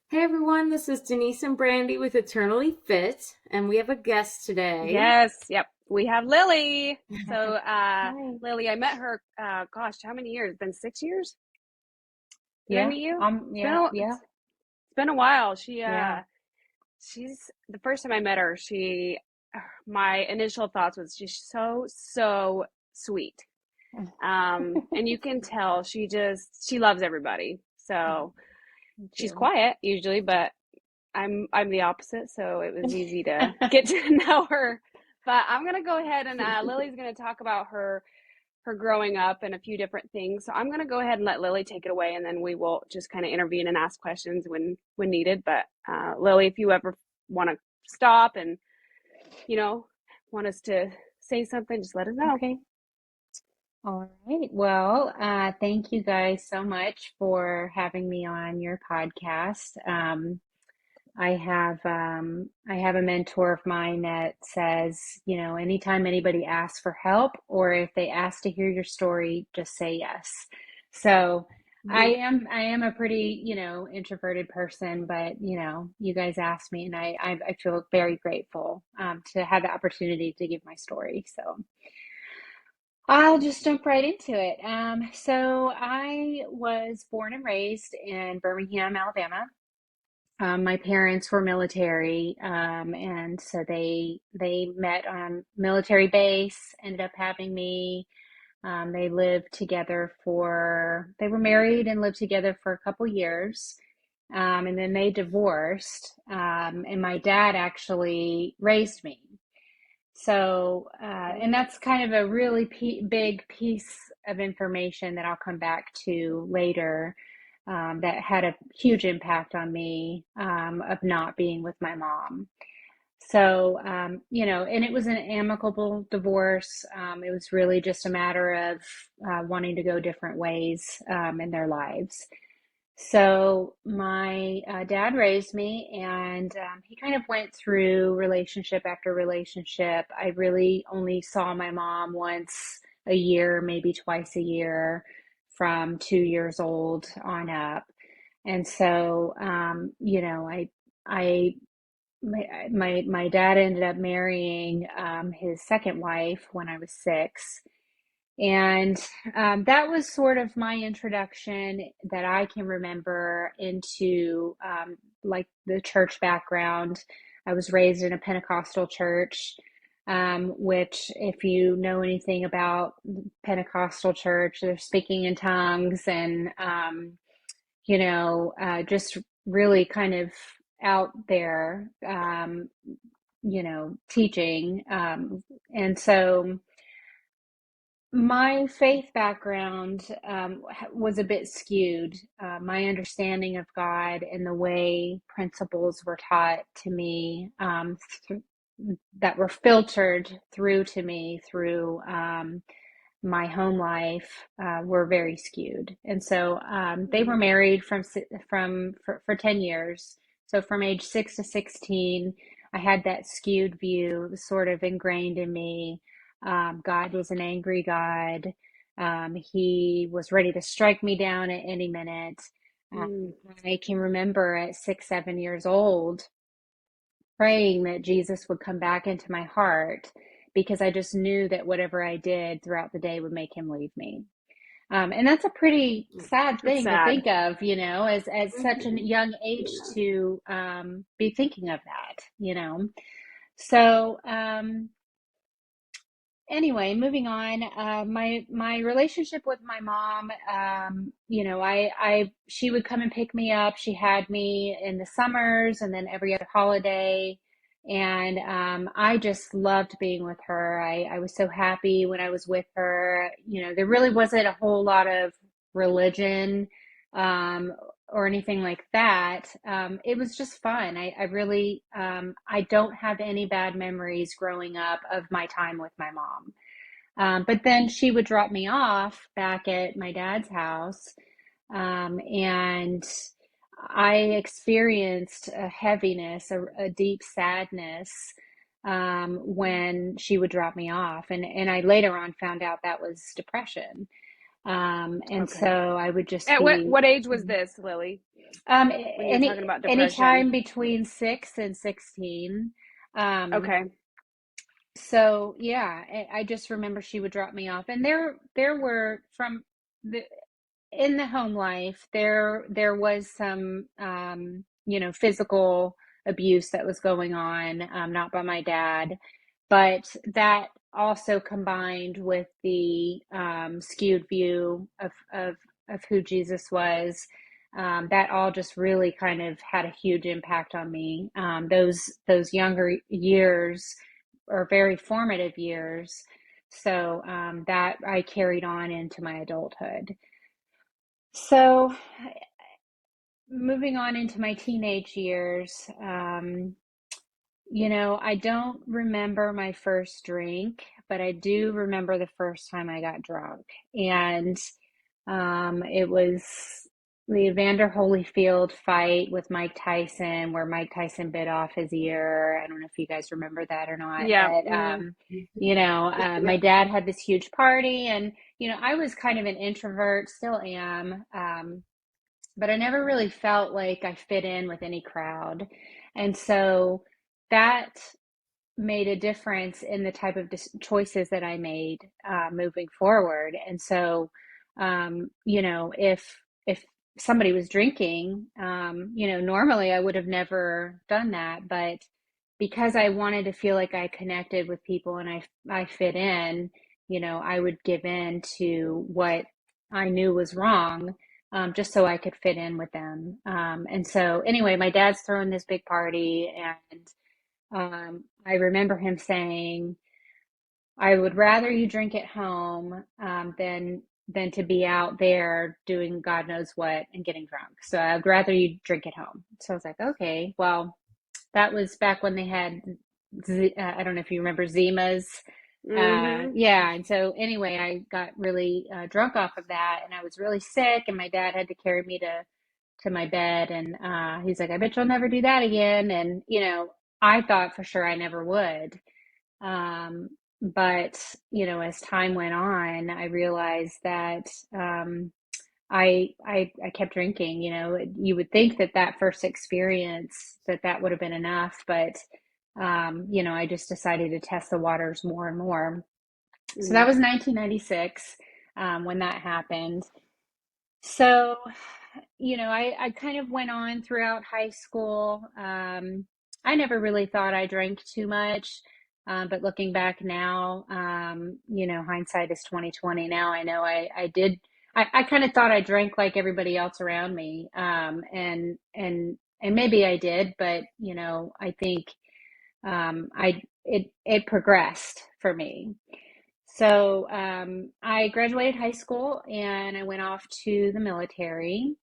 Hey everyone, this is Denise and Brandy with Eternally Fit, and we have a guest today. Yes, yep. We have Lilly. So, Hi. Lilly, I met her, gosh, how many years? Been 6 years? Did I Yeah. meet you? Yeah. Yeah. It's been a while. Yeah. She's the first time I met her, my initial thoughts was she's so sweet. And you can tell she loves everybody. So Thank she's you. quiet usually, but I'm the opposite, so it was easy to get to know her. But I'm gonna go ahead and Lily's gonna talk about her growing up and a few different things. So I'm gonna go ahead and let Lily take it away, and then we will just kind of intervene and ask questions when needed. But Lily, if you ever want to stop and you know want us to say something, just let us know. Okay. All right. Well, thank you guys so much for having me on your podcast. I have a mentor of mine that says, anytime anybody asks for help or if they ask to hear your story, just say yes. So I am a pretty, introverted person, but you guys asked me and I feel very grateful to have the opportunity to give my story. So I'll just jump right into it. So I was born and raised in Birmingham, Alabama. My parents were military, and so they met on military base, ended up having me. They lived together they were married and lived together for a couple years. And then they divorced, and my dad actually raised me. So, and that's kind of a really big piece of information that I'll come back to later, that had a huge impact on me, of not being with my mom. So, and it was an amicable divorce. It was really just a matter of wanting to go different ways in their lives. So my dad raised me, and he kind of went through relationship after relationship. I really only saw my mom once a year, maybe twice a year, from 2 years old on up. And so, I, my dad ended up marrying his second wife when I was 6. And that was sort of my introduction that I can remember into, like the church background. I was raised in a Pentecostal church, which, if you know anything about Pentecostal church, they're speaking in tongues and, just really kind of out there, teaching. And so, my faith background was a bit skewed. My understanding of God and the way principles were taught to me, that were filtered through to me through my home life, were very skewed. And so they were married for 10 years. So from age 6 to 16, I had that skewed view. It was sort of ingrained in me. God was an angry God. He was ready to strike me down at any minute. Um, Mm, I can remember at 6, 7 years old praying that Jesus would come back into my heart, because I just knew that whatever I did throughout the day would make him leave me. And that's a pretty sad it's thing to sad. think of, as such a Hmm. young age to be thinking of that, So, anyway, moving on. My relationship with my mom, she would come and pick me up. She had me in the summers and then every other holiday, and I just loved being with her. I was so happy when I was with her. There really wasn't a whole lot of religion, um, or anything like that. It was just fun. I really, I don't have any bad memories growing up of my time with my mom. But then she would drop me off back at my dad's house, and I experienced a heaviness, a deep sadness, when she would drop me off. And I later on found out that was depression. And Okay. so I would just At be what age was this, Lily, um, when you're talking any about depression? anytime between 6 and 16. Um, Okay. so yeah, I just remember she would drop me off, and there were from the in the home life, there was some physical abuse that was going on, not by my dad, but that also combined with the skewed view of who Jesus was. That all just really kind of had a huge impact on me. Those younger years are very formative years, so that I carried on into my adulthood. So, moving on into my teenage years, I don't remember my first drink, but I do remember the first time I got drunk. And it was the Evander Holyfield fight with Mike Tyson, where Mike Tyson bit off his ear. I don't know if you guys remember that or not, Yeah. but my dad had this huge party, and I was kind of an introvert, still am. But I never really felt like I fit in with any crowd. And so that made a difference in the type of choices that I made moving forward. And so, if somebody was drinking, normally I would have never done that, but because I wanted to feel like I connected with people and I fit in, I would give in to what I knew was wrong. Just so I could fit in with them. And so, anyway, my dad's throwing this big party, and I remember him saying, "I would rather you drink at home than to be out there doing God knows what and getting drunk. So I'd rather you drink at home." So I was like, "Okay, well, that was back when they had, I don't know if you remember Zimas." Mm-hmm. Yeah, and so anyway, I got really drunk off of that, and I was really sick, and my dad had to carry me to my bed, and he's like, "I bet you'll never do that again." And I thought for sure I never would. Um, but as time went on, I realized that I kept drinking. You would think that that first experience that would have been enough, but I just decided to test the waters more and more. So that Mm. was 1996 when that happened. So, I kind of went on throughout high school. I never really thought I drank too much, but looking back now, hindsight is 2020. Now I know I did. I kind of thought I drank like everybody else around me, and maybe I did, but I think it progressed for me. So I graduated high school and I went off to the military.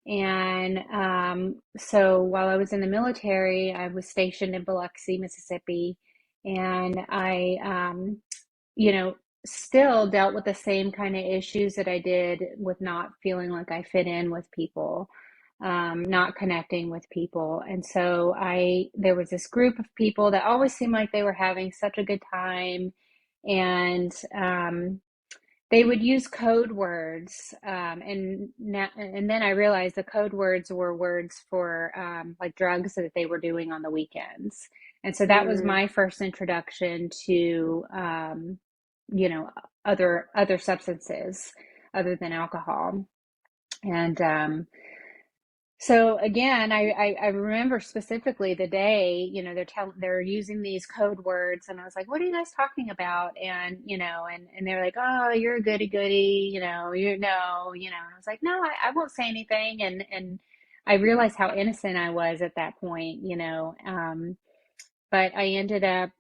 And so while I was in the military, I was stationed in Biloxi, Mississippi, and I, you know, still dealt with the same kind of issues that I did with not feeling like I fit in with people, not connecting with people. And so there was this group of people that always seemed like they were having such a good time, and they would use code words, and then I realized the code words were words for like drugs that they were doing on the weekends. And so that was Mm. my first introduction to you know other substances other than alcohol. And so again, I remember specifically the day, they're using these code words, and I was like, "What are you guys talking about?" And and they're like, "Oh, you're a goody goody, you know," and I was like, "No, I won't say anything." And I realized how innocent I was at that point, but I ended up,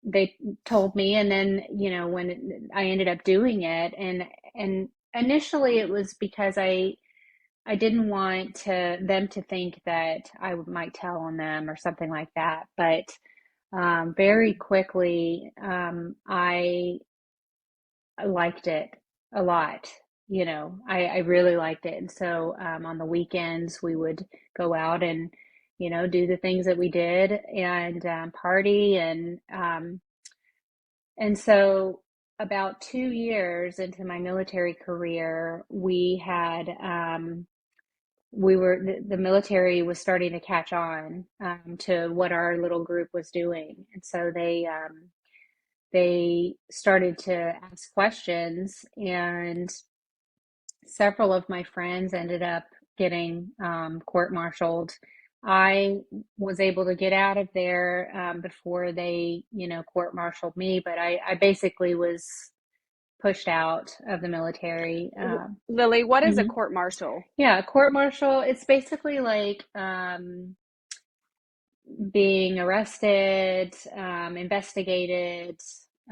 they told me, and then when I ended up doing it, and initially it was because I didn't want them to think that I might tell on them or something like that. But very quickly, I liked it a lot. I really liked it. And so on the weekends, we would go out and, do the things that we did and party. And so about 2 years into my military career, we had the military was starting to catch on to what our little group was doing, and so they started to ask questions, and several of my friends ended up getting court-martialed. I was able to get out of there before they, court-martialed me, but I basically was pushed out of the military. Lily, what is a Mhm. court martial? Yeah, court-martial, it's basically like being arrested, investigated,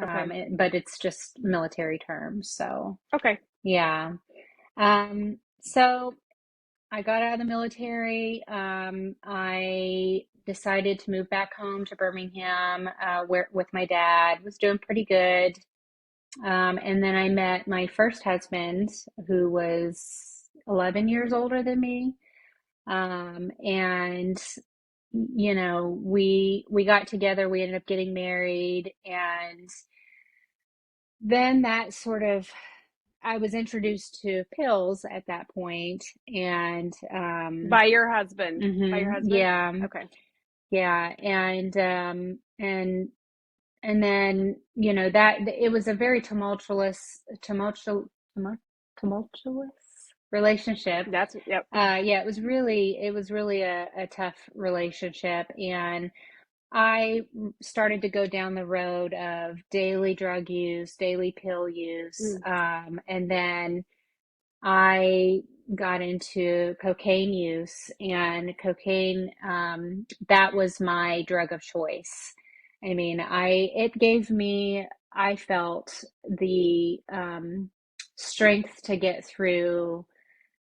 Okay. but it's just military terms. So, Okay. yeah. So I got out of the military. I decided to move back home to Birmingham, where with my dad. Was doing pretty good. And then I met my first husband, who was 11 years older than me. And we got together. We ended up getting married, and then that sort of I was introduced to pills at that point, and By your husband. By your husband? yeah, Okay. yeah, and then that it was a very tumultuous relationship. That's, yep. Yeah, it was really a tough relationship, and I started to go down the road of daily drug use, daily pill use, Mm. and then I got into cocaine use, and cocaine, that was my drug of choice. I mean, it gave me, I felt the strength to get through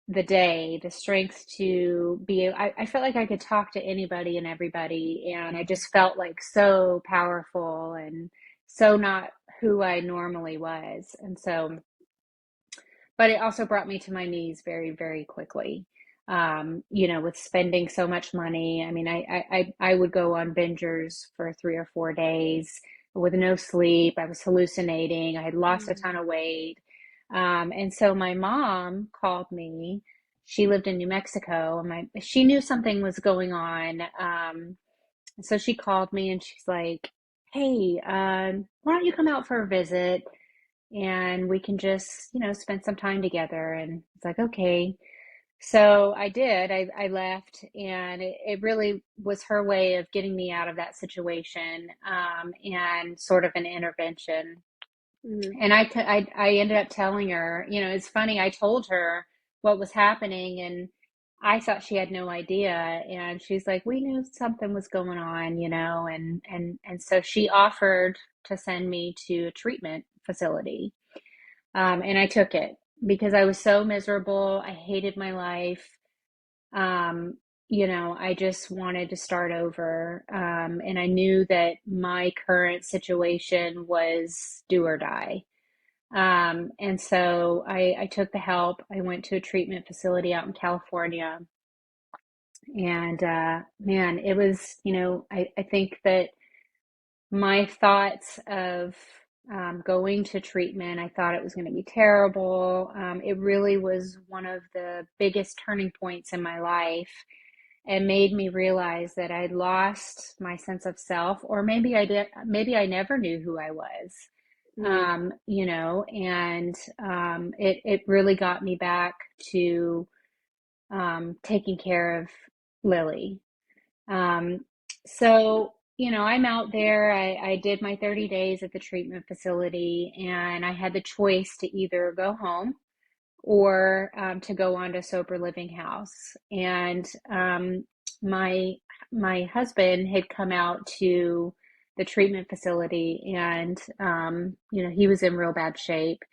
the day, the strength to I felt like I could talk to anybody and everybody, and I just felt like so powerful and so not who I normally was. And so, but it also brought me to my knees very, very quickly. With spending so much money. I mean, I would go on bingers for 3 or 4 days with no sleep. I was hallucinating. I had lost a ton Mm. of weight. And so my mom called me. She lived in New Mexico, and she knew something was going on. So she called me, and she's like, "Hey, why don't you come out for a visit? And we can just, spend some time together." And it's like, okay. So I did. I left, and it really was her way of getting me out of that situation, and sort of an intervention. Mhm. And I ended up telling her, it's funny, I told her what was happening, and I thought she had no idea. And she's like, we knew something was going on, and so she offered to send me to a treatment facility. And I took it because I was so miserable. I hated my life. Um, I just wanted to start over. And I knew that my current situation was do or die. And so I took the help. I went to a treatment facility out in California. And man, it was, I think that my thoughts of going to treatment, I thought it was going to be terrible. It really was one of the biggest turning points in my life, and made me realize that I'd lost my sense of self, or maybe I did, maybe I never knew who I was. Mm. And it really got me back to taking care of Lily. um, so, I'm out there. I did my 30 days at the treatment facility, and I had the choice to either go home or to go on to sober living house. And my my husband had come out to the treatment facility, and he was in real bad shape,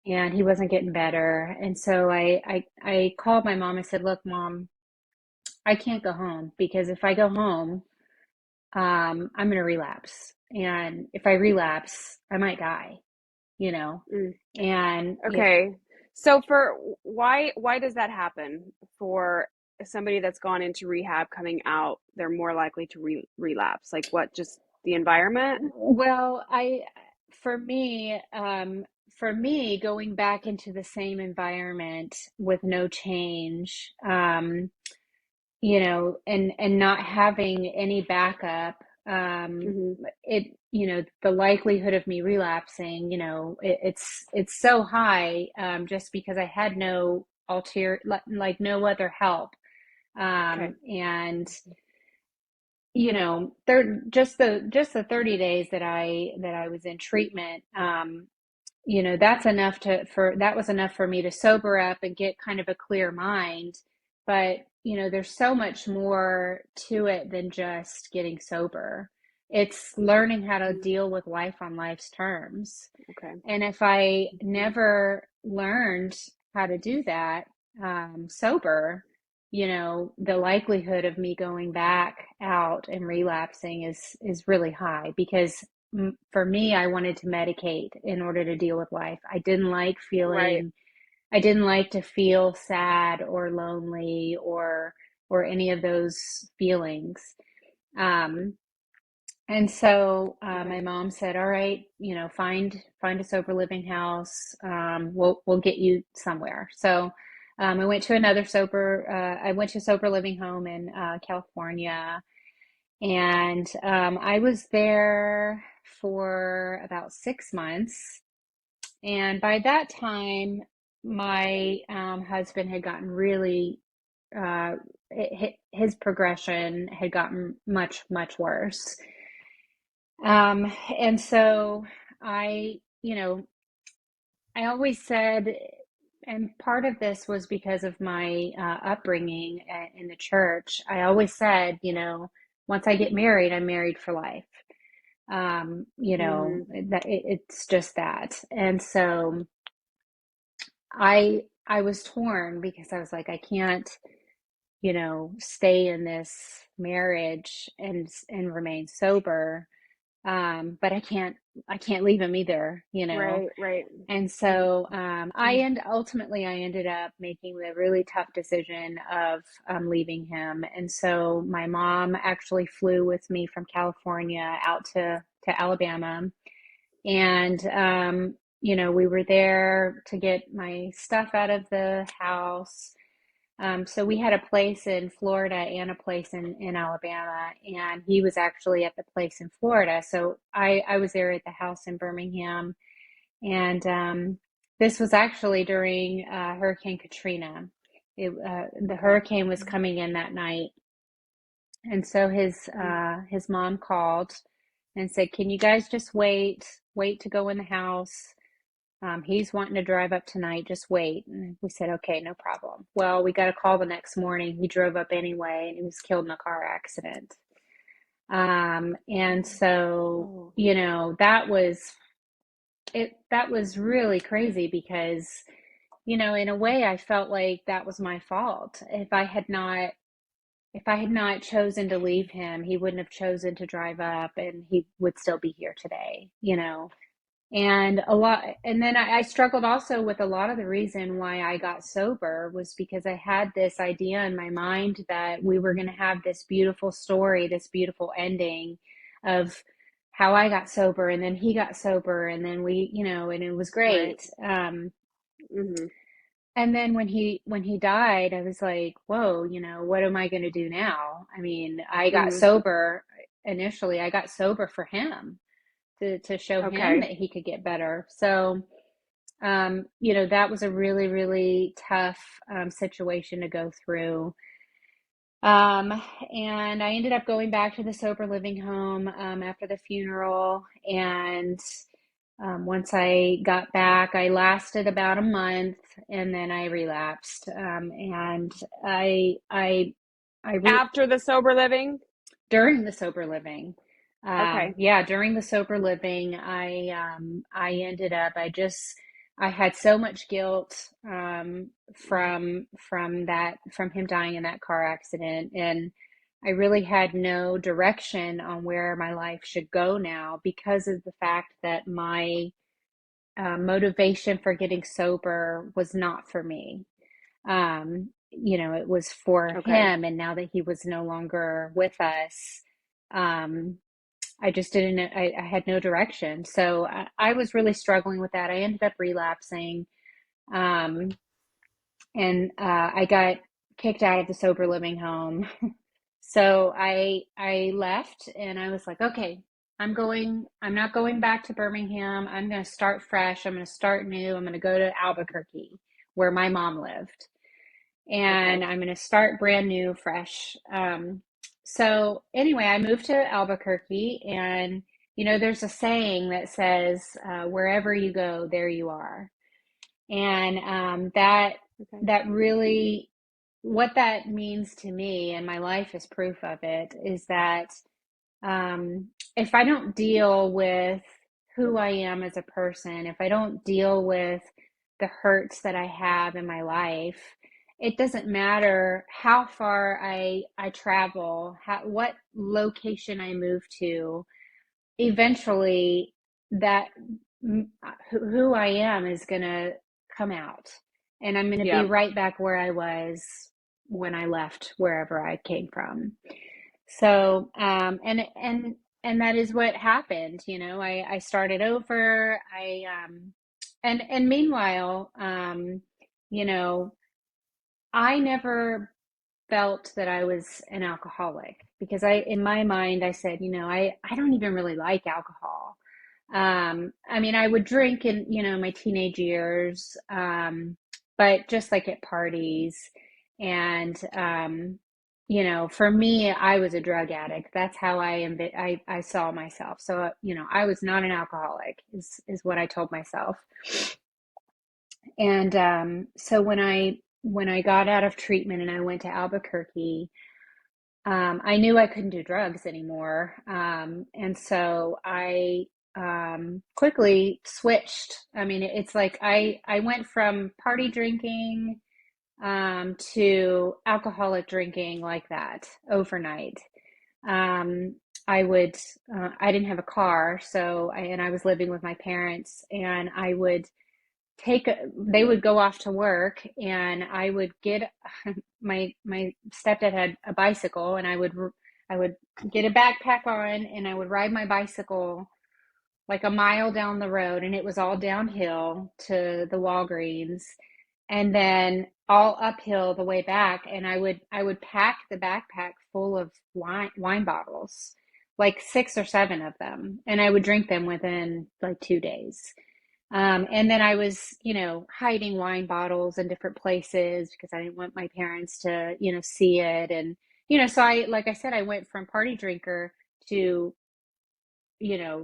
and he wasn't getting better. And so I called my mom. I said, "Look, Mom, I can't go home, because if I go home, I'm going to relapse. And if I relapse, I might die, you know? Mm. And if, Okay. So for why does that happen for somebody that's gone into rehab coming out, they're more likely to relapse? Like what, just the environment? well, for me, going back into the same environment with no change, and not having any backup, Hmm. the likelihood of me relapsing, it's so high, just because I had no like no other help. Okay. And there just the 30 days that I was in treatment, that was enough for me to sober up and get kind of a clear mind. But, there's so much more to it than just getting sober. It's learning how to Mhm. deal with life on life's terms. Okay. And if I Mhm. never learned how to do that, sober, the likelihood of me going back out and relapsing is really high, because for me, I wanted to medicate in order to deal with life. Right. I didn't like to feel sad or lonely or any of those feelings. Um, and so Okay. my mom said, "All right, find a sober living house. We'll get you somewhere." So I went to a sober living home in California, and I was there for about 6 months. And by that time, my husband had gotten really, uh, his progression had gotten much, much worse. And so I, you know, I always said, and part of this was because of my upbringing in the church. I always said, once I get married, I'm married for life. Hmm. That it's just that. And so I was torn, because I was like, I can't, stay in this marriage and remain sober. But I can't leave him either. Right. Right. And so ultimately I ended up making the really tough decision of leaving him. And so my mom actually flew with me from California out to Alabama. And we were there to get my stuff out of the house. So we had a place in Florida and a place in Alabama, and he was actually at the place in Florida. So I was there at the house in Birmingham, and this was actually during Hurricane Katrina. The Okay. hurricane was coming in that night, and so his mom called and said, "Can you guys just wait to go in the house? He's wanting to drive up tonight. Just wait." And we said, "Okay, no problem." Well, we got a call the next morning. He drove up anyway, and he was killed in a car accident. And so, Oh. that was really crazy, because, in a way, I felt like that was my fault. If I had not chosen to leave him, he wouldn't have chosen to drive up, and he would still be here today. And then I struggled also with a lot of the reason why I got sober was because I had this idea in my mind that we were going to have this beautiful story, this beautiful ending of how I got sober, and then he got sober, and then and it was Right. great. Hmm. And then when he died, I was like, whoa, what am I going to do now? I mean, I got Hmm. sober initially. I got sober for him, to show him Okay. that he could get better. So, that was a really, really tough situation to go through. Um, and I ended up going back to the sober living home after the funeral. And once I got back, I lasted about a month, and then I relapsed. And I, I, I re After the sober living. during the sober living. Okay. Yeah, during the sober living, I ended up, I had so much guilt from him dying in that car accident, and I really had no direction on where my life should go now, because of the fact that my motivation for getting sober was not for me. It was for Okay. him. And now that he was no longer with us, um, I just didn't, I had no direction. So I was really struggling with that. I ended up relapsing. Um, and I got kicked out of the sober living home. So I left and I was like, okay, I'm not going back to Birmingham. I'm going to start fresh. I'm going to start new. I'm going to go to Albuquerque where my mom lived. And Okay. I'm going to start brand new, fresh. So anyway, I moved to Albuquerque, and there's a saying that says, "Wherever you go, there you are," and Okay. that really, what that means to me, and my life is proof of it, is that if I don't deal with who I am as a person, if I don't deal with the hurts that I have in my life, it doesn't matter how far I travel, what location I move to, eventually that who I am is going to come out. And I'm going to be Yep. right back where I was when I left wherever I came from. So, and that is what happened. I started over. And meanwhile, you know, I never felt that I was an alcoholic because in my mind, I said, I don't even really like alcohol. I mean, I would drink in, my teenage years, but just like at parties. And, for me, I was a drug addict. That's how I saw myself. So, I was not an alcoholic is what I told myself. And, so when I got out of treatment and I went to Albuquerque, I knew I couldn't do drugs anymore. And so I quickly switched. I mean, it's like I went from party drinking to alcoholic drinking like that overnight. Um, I didn't have a car, and I was living with my parents, and they would go off to work, and I would get my stepdad had a bicycle, and I would get a backpack on, and I would ride my bicycle like a mile down the road, and it was all downhill to the Walgreens, and then all uphill the way back. And I would pack the backpack full of wine bottles, like 6 or 7 of them, and I would drink them within like 2 days. And then I was, hiding wine bottles in different places because I didn't want my parents to, see it. And, so like I said, I went from party drinker to,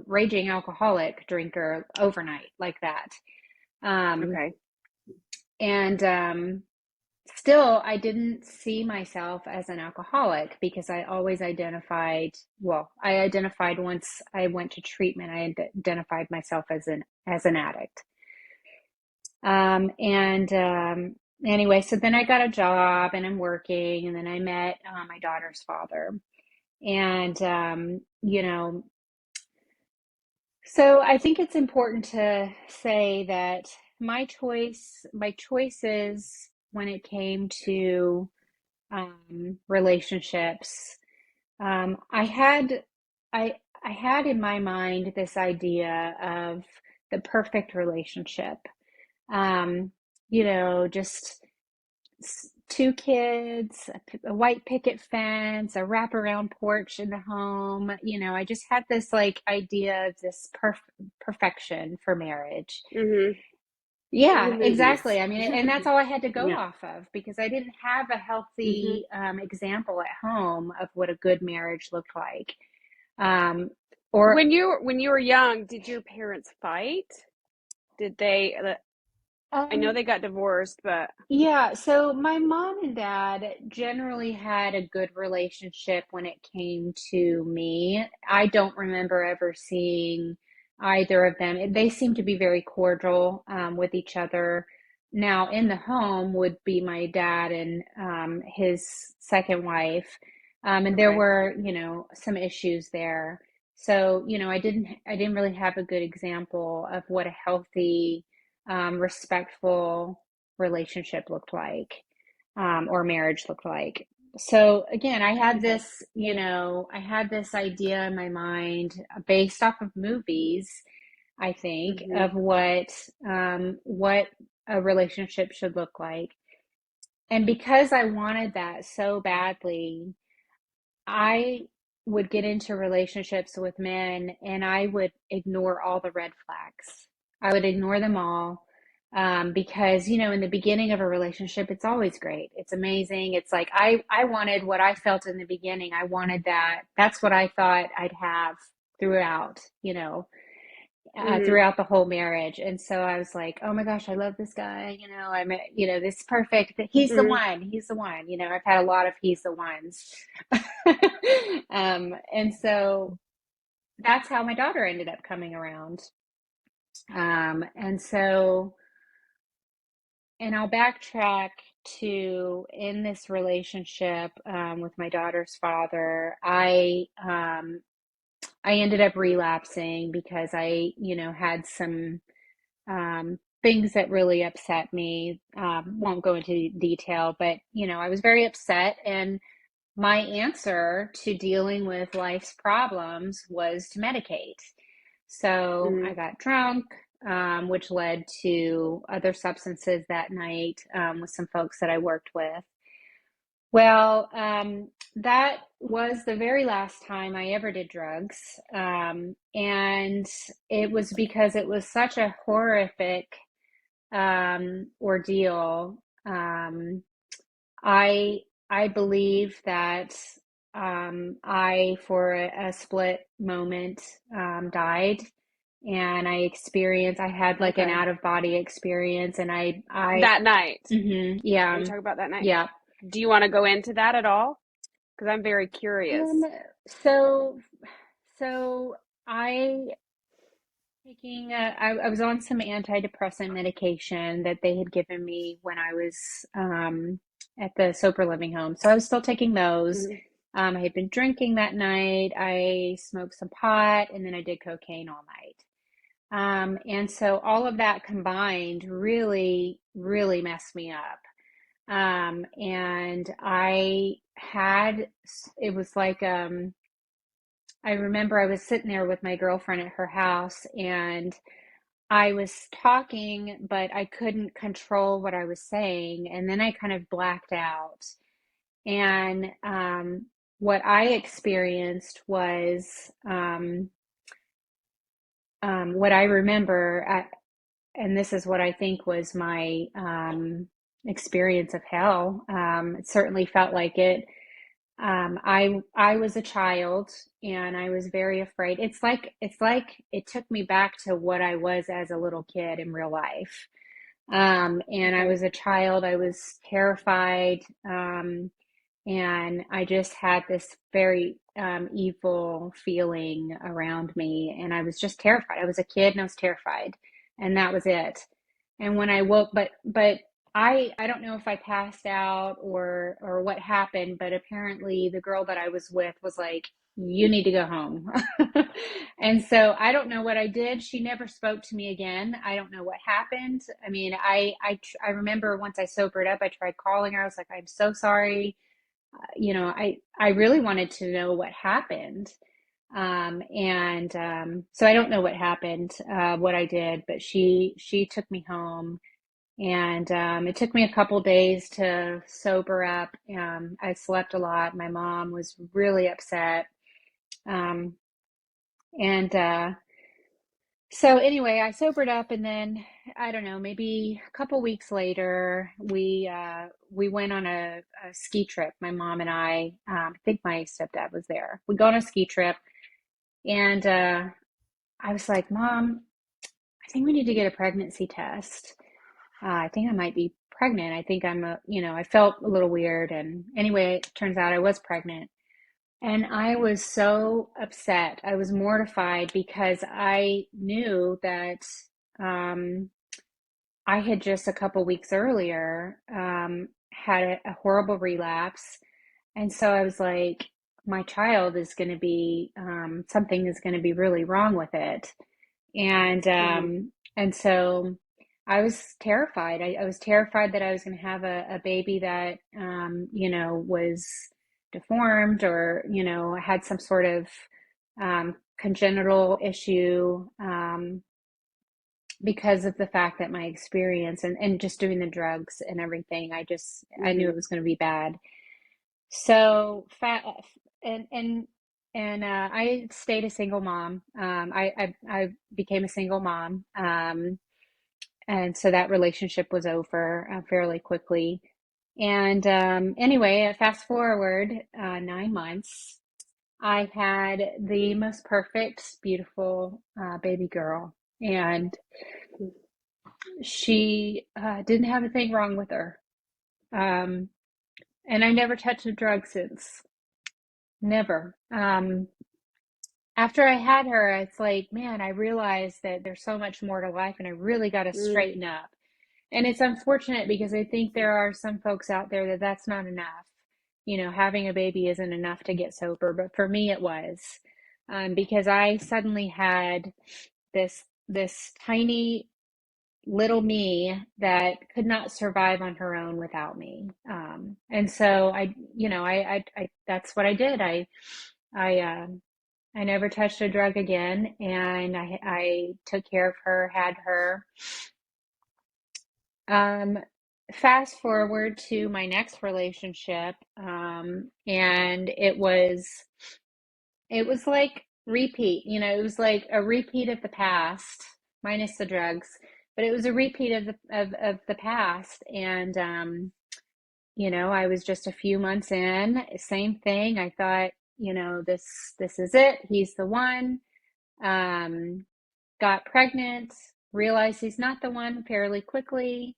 raging alcoholic drinker overnight like that. Um, Okay. and still, I didn't see myself as an alcoholic because I always I identified once I went to treatment, I identified myself as an addict. And anyway, so then I got a job and I'm working, and then I met my daughter's father. And, so I think it's important to say that my choices when it came to relationships, I had, I had in my mind this idea of the perfect relationship. Um, just 2 kids, a white picket fence, a wraparound porch in the home. I just had this like idea of this perfection for marriage. Mm-hmm. In the Yeah, movies. exactly. I mean, and that's all I had to go Yeah. off of because I didn't have a Hmm. healthy example at home of what a good marriage looked like. Um, or When you were young, did your parents fight? Did they? I know um, they got divorced, but Yeah, so my mom and dad generally had a good relationship when it came to me. I don't remember ever seeing either of them. They seem to be very cordial with each other. Now, in the home would be my dad and his second wife. And there okay. were, some issues there. So, I didn't really have a good example of what a healthy, respectful relationship looked like, or marriage looked like. So again, I had Okay. this, I had this idea in my mind based off of movies, I think, Mm-hmm. of what a relationship should look like. And because I wanted that so badly, I would get into relationships with men and I would ignore all the red flags. I would ignore them all. Because, in the beginning of a relationship, it's always great. It's amazing. It's like I wanted what I felt in the beginning. I wanted that. That's what I thought I'd have throughout, Mm-hmm. throughout the whole marriage. And so I was like, oh my gosh, I love this guy. This is perfect. He's the Mm-hmm. one. He's the one. I've had a lot of he's the ones. And so that's how my daughter ended up coming around. And so, and I'll backtrack to in this relationship with my daughter's father. I ended up relapsing because I had some things that really upset me. Won't go into detail, but I was very upset, and my answer to dealing with life's problems was to medicate. So Mm-hmm. I got drunk, which led to other substances that night with some folks that I worked with. Well, that was the very last time I ever did drugs. And it was because it was such a horrific ordeal. I believe that I, for a split moment, died, and I had like an Okay. out of body experience, and That night. Are yeah, you talking about that night? yeah. Do you want to go into that at all? Because I'm very Um, curious. so, so I I was on some antidepressant medication that they had given me when I was at the sober living home. So I was still taking those. Mm-hmm. I had been drinking that night. I smoked some pot and then I did cocaine all night. And so all of that combined really, really messed me up. And it was like, I remember I was sitting there with my girlfriend at her house and I was talking, but I couldn't control what I was saying. And then I kind of blacked out. And what I experienced was what I remember, and this is what I think was my experience of hell. It certainly felt like it. I was a child and I was very afraid. It's like it took me back to what I was as a little kid in real life. And I Okay. was a child. I was terrified, and I just had this very evil feeling around me, and I was just terrified. I was a kid and I was terrified, and that was it. And when I woke, but I don't know if I passed out or what happened, but apparently the girl that I was with was like, "You need to go home." And so I don't know what I did. She never spoke to me again. I don't know what happened. I mean, I remember once I sobered up, I tried calling her. I was like, "I'm so sorry." I really wanted to know what happened. And so I don't know what happened, what I did, but she took me home, and it took me a couple days to sober up. I slept a lot. My mom was really upset. Um, and So anyway, I sobered up, and then I don't know, maybe a couple weeks later, we went on a ski trip. My mom and I think my stepdad was there. We go on a ski trip, and I was like, "Mom, I think we need to get a pregnancy test. I think I might be pregnant. I think I felt a little weird, and anyway, it turns out I was pregnant." And I was so upset. I was mortified because I knew that um, I had just a couple weeks earlier had a horrible relapse. And so I was like, my child is going to be, something is going to be really wrong with it. And Mm-hmm. so I was terrified. I was terrified that I was going to have a baby that, was deformed or, had some sort of congenital issue, because of the fact that my experience and just doing the drugs and everything, I knew Mm-hmm. it was going to be bad. So and and I stayed a single mom. I became a single mom, and so that relationship was over fairly quickly. And anyway, fast forward 9 months, I had the most perfect, beautiful baby girl, and she didn't have a thing wrong with her. Um, and I never touched a drug since. Never. After I had her, it's like, man, I realized that there's so much more to life and I really got to Mm-hmm. straighten up. And it's unfortunate because I think there are some folks out there that that's not enough. Having a baby isn't enough to get sober, but for me it was, because I suddenly had this tiny little me that could not survive on her own without me. And so that's what I did. I I never touched a drug again, and I took care of her, had her. Um, Fast forward to my next relationship, and it was like repeat. It was like a repeat of the past, minus the drugs, but it was a repeat of the past. And I was just a few months in, same thing. I thought, this is it. He's the one. Um, got pregnant, realized he's not the one fairly quickly.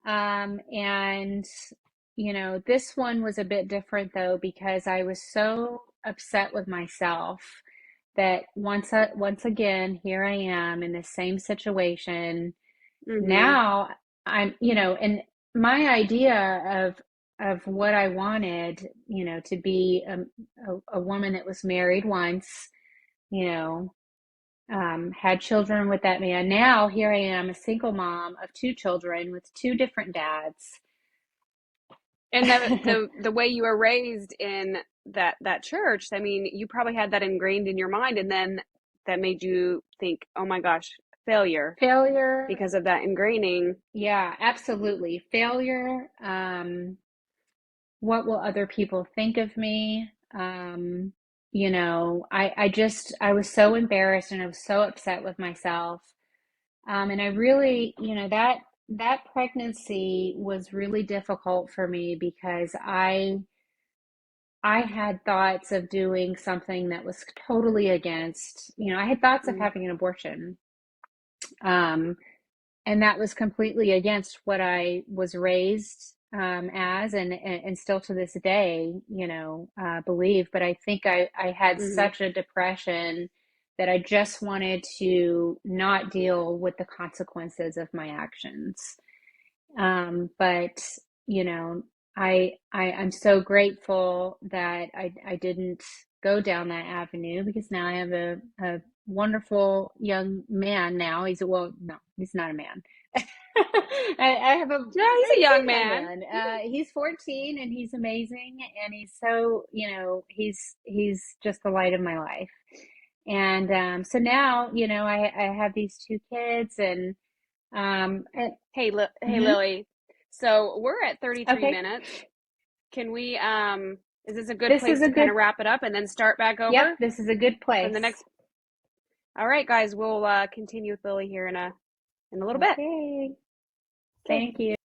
And, this one was a bit different though, because I was so upset with myself that once again, here I am in the same situation. Mm-hmm. Now and my idea of what I wanted, to be a woman that was married once, you know, had children with that man. Now here I am, a single mom of two children with two different dads. And the way you were raised in that church, I mean, you probably had that ingrained in your mind, and then that made you think, "Oh my gosh, failure," Failure, because of that ingraining. yeah, absolutely. Failure. What will other people think of me? I was so embarrassed and I was so upset with myself. And I really, that pregnancy was really difficult for me because I had thoughts of doing something that was totally against, I had thoughts of Mm, having an abortion. Um, and that was completely against what I was raised as, and still to this day, believe. But I think I had mhm, such a depression that I just wanted to not deal with the consequences of my actions. But you know, I'm so grateful that I didn't go down that avenue, because now I have a wonderful young man now. Well, no, he's not a man. I have yeah, he's a I'd young say young man. man. He's 14 and he's amazing, and he's so, he's just the light of my life. And so now, I have these two kids, and Hey, mhm. Lily. So we're at 33 Okay. minutes. Can we, is this a good This is place a to kind good, of wrap it up and then start back yep, over this is a good from the place. next? All right, guys, we'll continue with Lily here in a little bit. Okay. Okay. Thank you.